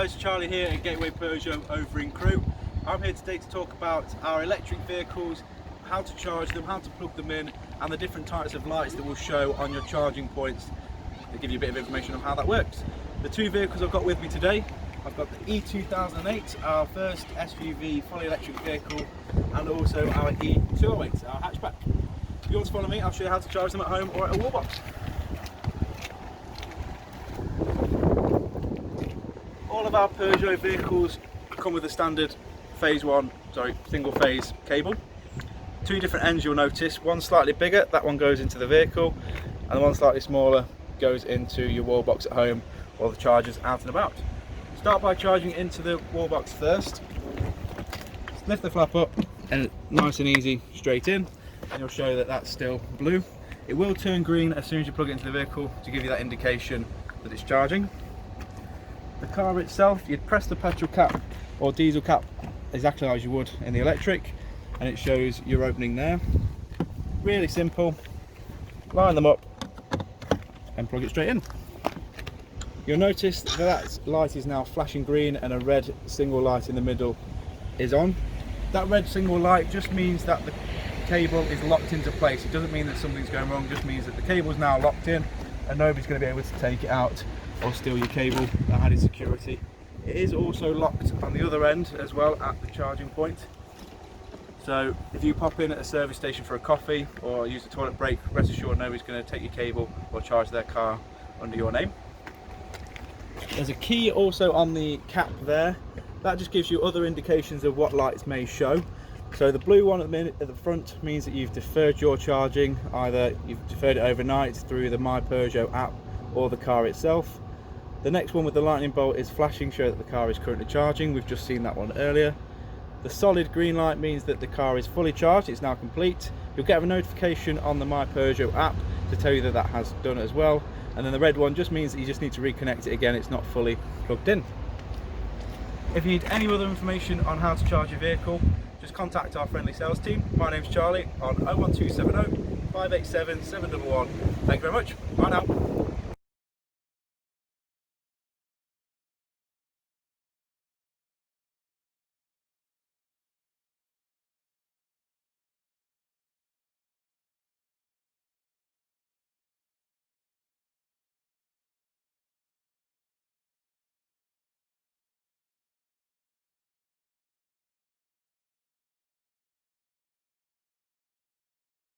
guys, Charlie here at Gateway Peugeot over in Crewe. I'm here today to talk about our electric vehicles, how to charge them, how to plug them in, and the different types of lights that will show on your charging points to give you a bit of information on how that works. The two vehicles I've got with me today, I've got the E2008, our first SUV fully electric vehicle, and also our E208, our hatchback. If you want to follow me, I'll show you how to charge them at home or at a wall box. All of our Peugeot vehicles come with a standard single phase cable. Two different ends you'll notice, one slightly bigger, that one goes into the vehicle, and the one slightly smaller goes into your wall box at home or the chargers out and about. Start by charging into the wall box first. Lift the flap up and nice and easy straight in, and you'll show that that's still blue. It will turn green as soon as you plug it into the vehicle to give you that indication that it's charging. The car itself, you'd press the petrol cap or diesel cap exactly as you would in the electric, and it shows your opening there. Really simple. Line them up and plug it straight in. You'll notice that light is now flashing green and a red single light in the middle is on. That red single light just means that the cable is locked into place. It doesn't mean that something's going wrong, it just means that the cable is now locked in and nobody's going to be able to take it out or steal your cable. That added security. It is also locked on the other end as well at the charging point. So if you pop in at a service station for a coffee or use the toilet break, rest assured nobody's going to take your cable or charge their car under your name. There's a key also on the cap there. That just gives you other indications of what lights may show. So the blue one at the front means that you've deferred your charging. Either you've deferred it overnight through the My Peugeot app or the car itself. The next one with the lightning bolt is flashing, show that the car is currently charging. We've just seen that one earlier. The solid green light means that the car is fully charged, it's now complete. You'll get a notification on the My Peugeot app to tell you that that has done as well. And then the red one just means that you just need to reconnect it again, it's not fully plugged in. If you need any other information on how to charge your vehicle, just contact our friendly sales team. My name's Charlie on 01270 587 711. Thank you very much. Bye now.